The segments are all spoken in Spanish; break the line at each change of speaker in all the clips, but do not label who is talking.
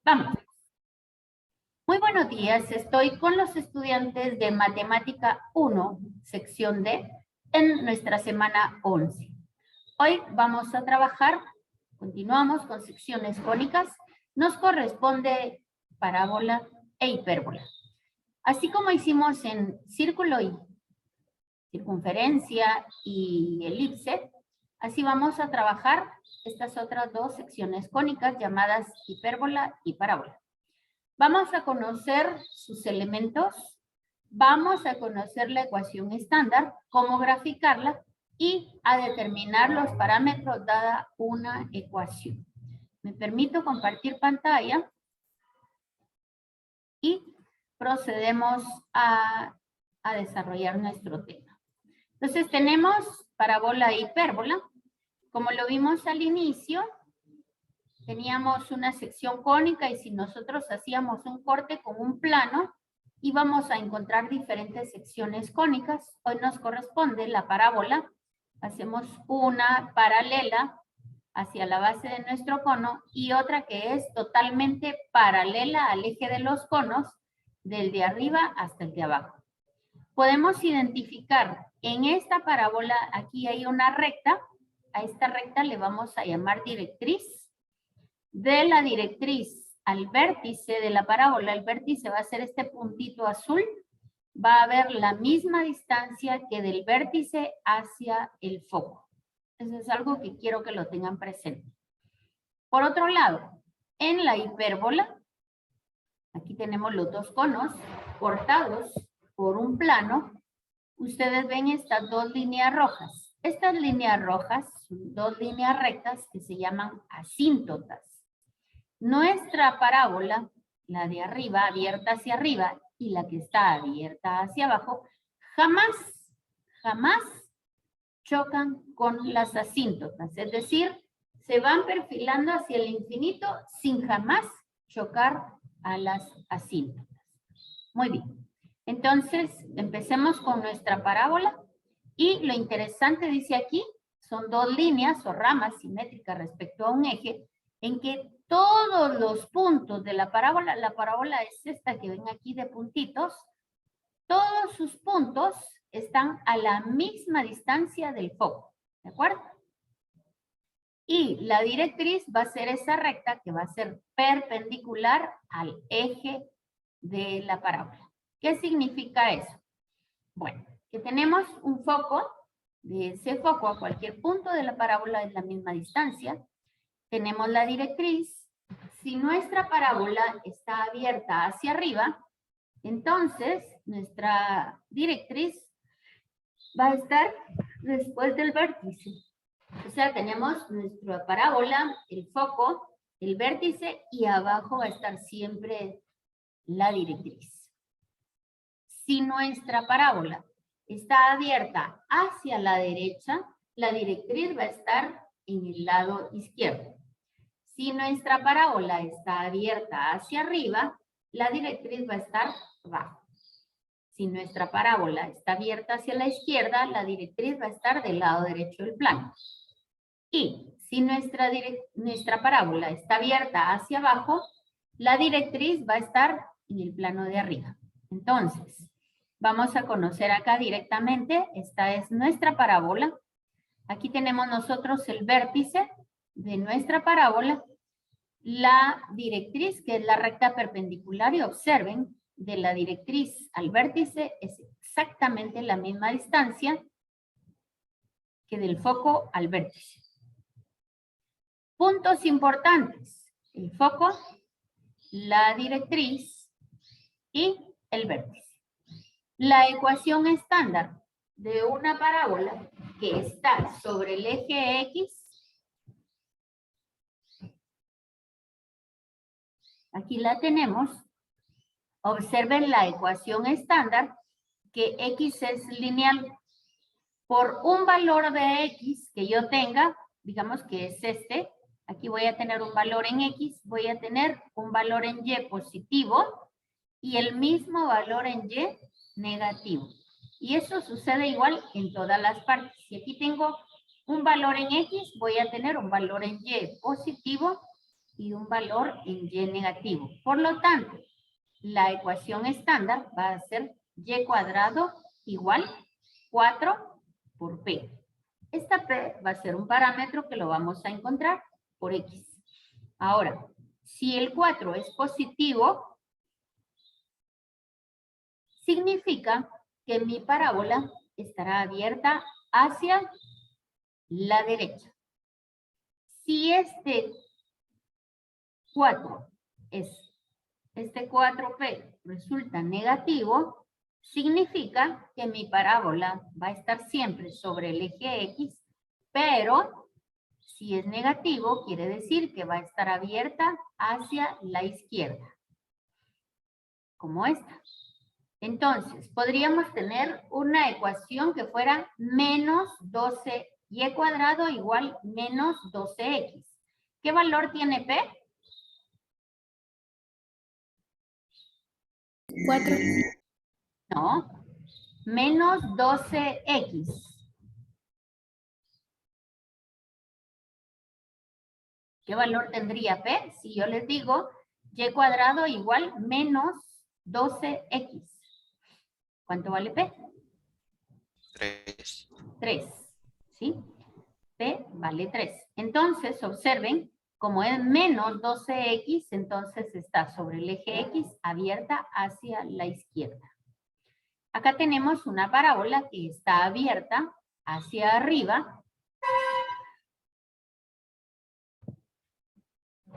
Vamos. Muy buenos días. Estoy con los estudiantes de Matemática 1, sección D, en nuestra semana 11. Hoy vamos a trabajar, continuamos con secciones cónicas. Nos corresponde parábola e hipérbola. Así como hicimos en círculo y circunferencia y elipse, así vamos a trabajar estas otras dos secciones cónicas llamadas hipérbola y parábola. Vamos a conocer sus elementos, vamos a conocer la ecuación estándar, cómo graficarla y a determinar los parámetros dada una ecuación. Me permito compartir pantalla y procedemos a desarrollar nuestro tema. Entonces tenemos parábola e hipérbola. Como lo vimos al inicio, teníamos una sección cónica y si nosotros hacíamos un corte con un plano, íbamos a encontrar diferentes secciones cónicas. Hoy nos corresponde la parábola. Hacemos una paralela hacia la base de nuestro cono y otra que es totalmente paralela al eje de los conos, del de arriba hasta el de abajo. Podemos identificar en esta parábola, aquí hay una recta. A esta recta le vamos a llamar directriz. De la directriz al vértice de la parábola, el vértice va a ser este puntito azul, va a haber la misma distancia que del vértice hacia el foco. Eso es algo que quiero que lo tengan presente. Por otro lado, en la hipérbola, aquí tenemos los dos conos cortados por un plano. Ustedes ven estas dos líneas rojas. Estas líneas rojas son dos líneas rectas que se llaman asíntotas. Nuestra parábola, la de arriba, abierta hacia arriba, y la que está abierta hacia abajo, jamás chocan con las asíntotas. Es decir, se van perfilando hacia el infinito sin jamás chocar a las asíntotas. Muy bien. Entonces, empecemos con nuestra parábola. Y lo interesante, dice aquí, son dos líneas o ramas simétricas respecto a un eje, en que todos los puntos de la parábola es esta que ven aquí de puntitos, todos sus puntos están a la misma distancia del foco, ¿de acuerdo? Y la directriz va a ser esa recta que va a ser perpendicular al eje de la parábola. ¿Qué significa eso? Bueno, que tenemos un foco, de ese foco a cualquier punto de la parábola es la misma distancia. Tenemos la directriz. Si nuestra parábola está abierta hacia arriba, entonces nuestra directriz va a estar después del vértice. O sea, tenemos nuestra parábola, el foco, el vértice y abajo va a estar siempre la directriz. Si nuestra parábola está abierta hacia la derecha, la directriz va a estar en el lado izquierdo. Si nuestra parábola está abierta hacia arriba, la directriz va a estar abajo. Si nuestra parábola está abierta hacia la izquierda, la directriz va a estar del lado derecho del plano. Y si nuestra parábola está abierta hacia abajo, la directriz va a estar en el plano de arriba. Entonces, vamos a conocer acá directamente. Esta es nuestra parábola. Aquí tenemos nosotros el vértice de nuestra parábola, la directriz, que es la recta perpendicular, y observen, de la directriz al vértice es exactamente la misma distancia que del foco al vértice. Puntos importantes: el foco, la directriz y el vértice. La ecuación estándar de una parábola que está sobre el eje X, aquí la tenemos. Observen la ecuación estándar, que X es lineal. Por un valor de X que yo tenga, digamos que es este, aquí voy a tener un valor en X, voy a tener un valor en Y positivo y el mismo valor en Y negativo. Y eso sucede igual en todas las partes. Si aquí tengo un valor en X, voy a tener un valor en Y positivo y un valor en y negativo. Por lo tanto, la ecuación estándar va a ser y cuadrado igual 4 por p. Esta p va a ser un parámetro que lo vamos a encontrar por x. Ahora, si el 4 es positivo, significa que mi parábola estará abierta hacia la derecha. Si este 4p resulta negativo, significa que mi parábola va a estar siempre sobre el eje X, pero si es negativo, quiere decir que va a estar abierta hacia la izquierda, como esta. Entonces, podríamos tener una ecuación que fuera menos 12y cuadrado igual menos 12x. ¿Qué valor tiene p?
4.
No, menos 12x. ¿Qué valor tendría p? Si yo les digo y cuadrado igual menos 12x. ¿Cuánto vale p?
3.
3. ¿Sí? P vale 3. Entonces, observen, como es menos 12x, entonces está sobre el eje X abierta hacia la izquierda. Acá tenemos una parábola que está abierta hacia arriba.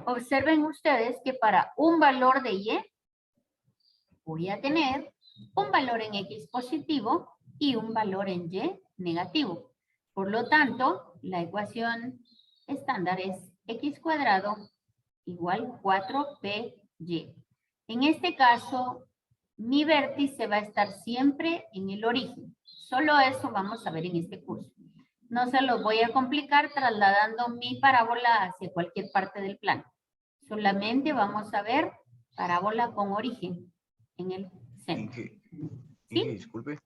Observen ustedes que para un valor de y voy a tener un valor en x positivo y un valor en y negativo. Por lo tanto, la ecuación estándar es x cuadrado igual 4py. En este caso, mi vértice va a estar siempre en el origen. Solo eso vamos a ver en este curso. No se los voy a complicar trasladando mi parábola hacia cualquier parte del plano. Solamente vamos a ver parábola con origen en el centro.
Inge, disculpe.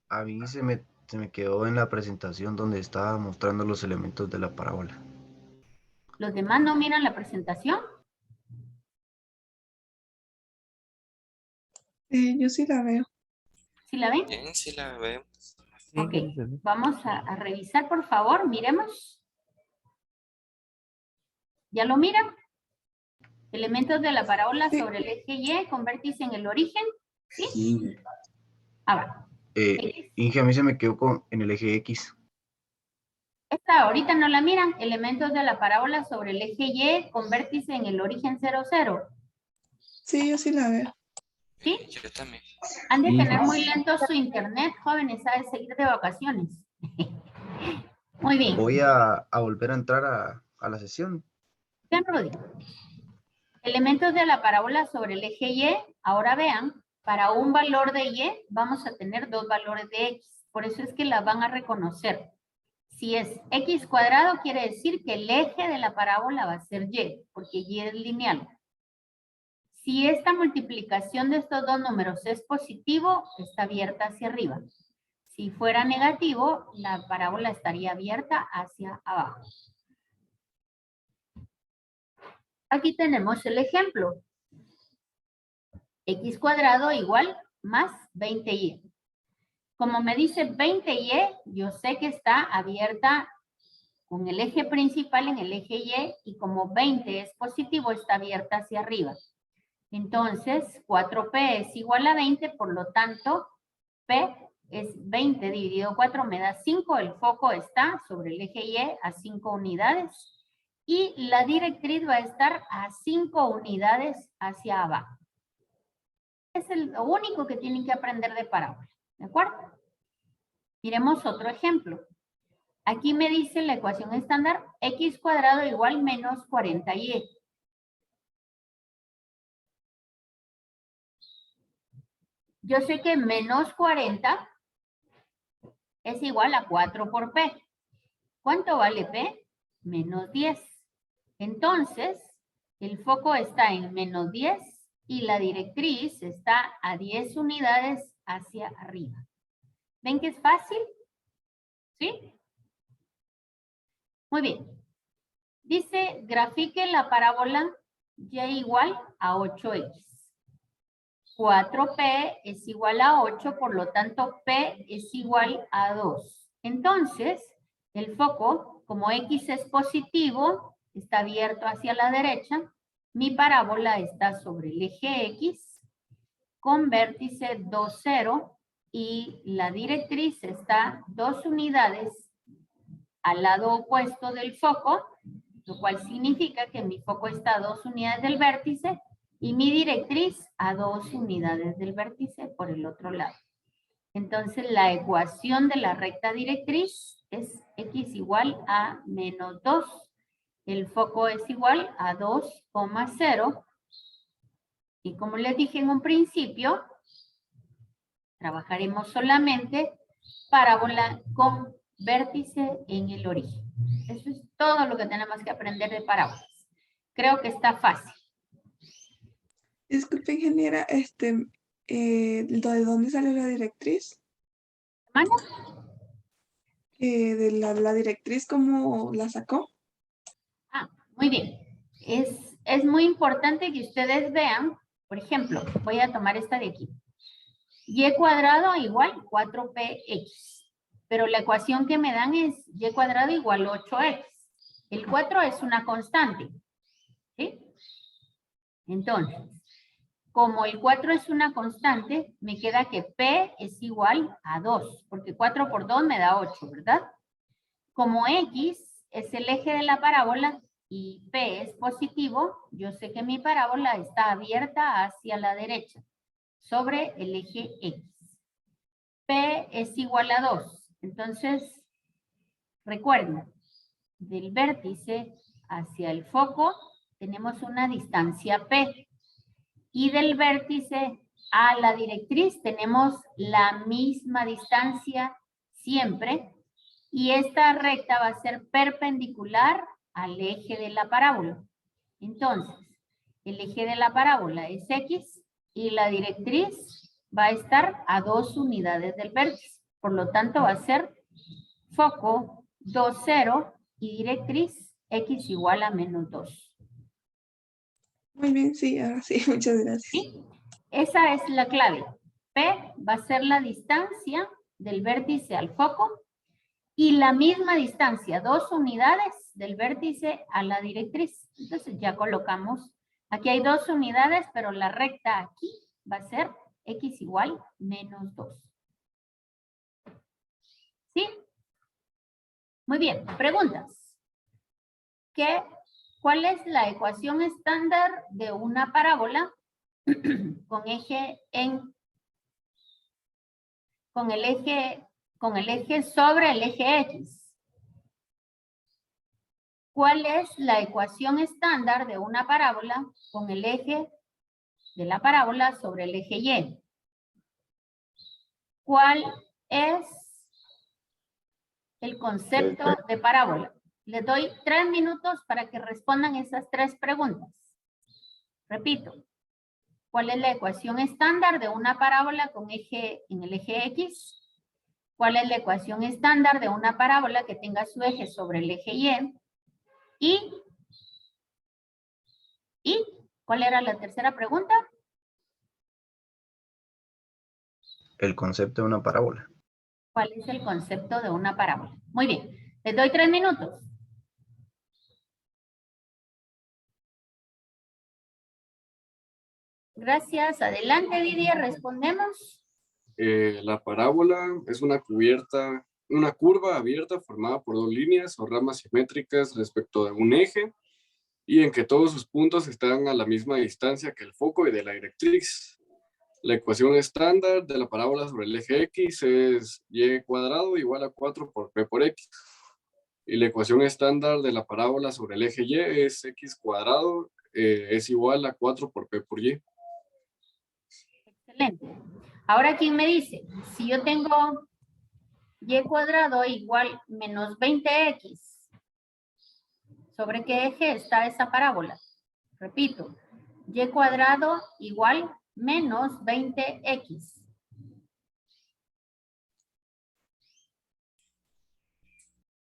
A mí se me quedó en la presentación donde estaba mostrando los elementos de la parábola.
¿Los demás no miran la presentación?
Yo sí la veo.
¿Sí la ven?
Bien, sí la vemos.
Ok, vamos a revisar, por favor, miremos. ¿Ya lo miran? Elementos de la parábola
Sí.
sobre el eje Y con vértice en el origen. ¿Sí?
Sí.
Ahora.
Inge, a mí se me quedó en el eje X.
Esta ahorita no la miran. Elementos de la parábola sobre el eje Y con vértice en el origen 0, 0.
Sí, yo sí la veo.
¿Sí?
Yo también.
Han de
Sí.
tener muy lento su internet, jóvenes, ha de seguir de vacaciones. Muy bien.
Voy a volver a entrar a la sesión.
Bien, Rudy. Elementos de la parábola sobre el eje Y. Ahora vean, para un valor de Y vamos a tener dos valores de X. Por eso es que las van a reconocer. Si es X cuadrado, quiere decir que el eje de la parábola va a ser Y, porque Y es lineal. Si esta multiplicación de estos dos números es positivo, está abierta hacia arriba. Si fuera negativo, la parábola estaría abierta hacia abajo. Aquí tenemos el ejemplo. X cuadrado igual más 20y. Como me dice 20y, yo sé que está abierta con el eje principal en el eje Y y como 20 es positivo, está abierta hacia arriba. Entonces, 4p es igual a 20, por lo tanto, p es 20 dividido 4 me da 5. El foco está sobre el eje Y a 5 unidades y la directriz va a estar a 5 unidades hacia abajo. Es lo único que tienen que aprender de parábola, ¿de acuerdo? Miremos otro ejemplo. Aquí me dice la ecuación estándar x cuadrado igual menos 40y. Yo sé que menos 40 es igual a 4 por p. ¿Cuánto vale p? Menos 10. Entonces, el foco está en menos 10 y la directriz está a 10 unidades hacia arriba. ¿Ven que es fácil? ¿Sí? Muy bien. Dice, grafique la parábola y igual a 8x. 4p es igual a 8, por lo tanto p es igual a 2. Entonces, el foco, como x es positivo, está abierto hacia la derecha, mi parábola está sobre el eje x con vértice 2, 0 y la directriz está 2 unidades al lado opuesto del foco, lo cual significa que mi foco está a 2 unidades del vértice y mi directriz a 2 unidades del vértice por el otro lado. Entonces la ecuación de la recta directriz es x igual a menos 2. El foco es igual a 2,0. Y como les dije en un principio, trabajaremos solamente parábola con vértice en el origen. Eso es todo lo que tenemos que aprender de parábolas. Creo que está fácil.
Disculpe, ingeniera, ¿de dónde sale la directriz?
¿Hermano?
De la directriz, ¿cómo la sacó?
Ah, muy bien. Es muy importante que ustedes vean, por ejemplo, voy a tomar esta de aquí. Y cuadrado igual 4px. Pero la ecuación que me dan es y cuadrado igual 8x. El 4 es una constante. ¿Sí? Entonces, como el 4 es una constante, me queda que p es igual a 2, porque 4 por 2 me da 8, ¿verdad? Como x es el eje de la parábola y p es positivo, yo sé que mi parábola está abierta hacia la derecha, sobre el eje x. P es igual a 2. Entonces, recuerden, del vértice hacia el foco tenemos una distancia P. Y del vértice a la directriz tenemos la misma distancia siempre. Y esta recta va a ser perpendicular al eje de la parábola. Entonces, el eje de la parábola es X y la directriz va a estar a 2 unidades del vértice. Por lo tanto, va a ser foco 2, 0 y directriz X igual a menos 2.
Muy bien, sí, ahora sí, muchas gracias.
¿Sí? Esa es la clave. P va a ser la distancia del vértice al foco y la misma distancia, 2 unidades del vértice a la directriz. Entonces ya colocamos, aquí hay 2 unidades, pero la recta aquí va a ser x igual menos 2. ¿Sí? Muy bien, preguntas. ¿Cuál es la ecuación estándar de una parábola con el eje sobre el eje X? ¿Cuál es la ecuación estándar de una parábola con el eje de la parábola sobre el eje Y? ¿Cuál es el concepto de parábola? Les doy 3 minutos para que respondan esas 3 preguntas. Repito. ¿Cuál es la ecuación estándar de una parábola con eje en el eje X? ¿Cuál es la ecuación estándar de una parábola que tenga su eje sobre el eje Y? ¿Y cuál era la tercera pregunta?
El concepto de una parábola.
¿Cuál es el concepto de una parábola? Muy bien. Les doy 3 minutos. Gracias. Adelante, Didier. Respondemos.
La parábola es una curva abierta formada por 2 líneas o ramas simétricas respecto de un eje y en que todos sus puntos están a la misma distancia que el foco y de la directriz. La ecuación estándar de la parábola sobre el eje X es y cuadrado igual a 4 por P por X. Y la ecuación estándar de la parábola sobre el eje Y es X cuadrado es igual a 4 por P por Y.
Excelente. Ahora, ¿quién me dice? Si yo tengo y cuadrado igual menos 20x, ¿sobre qué eje está esa parábola? Repito, y cuadrado igual menos 20x.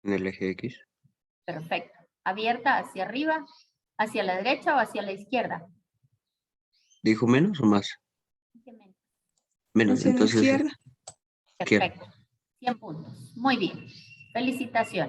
En el eje X.
Perfecto. abierta hacia arriba, hacia la derecha o hacia la izquierda.
¿Dijo menos o más? Menos,
Hacia la
entonces.
izquierda.
Perfecto. 100 puntos. Muy bien. Felicitaciones.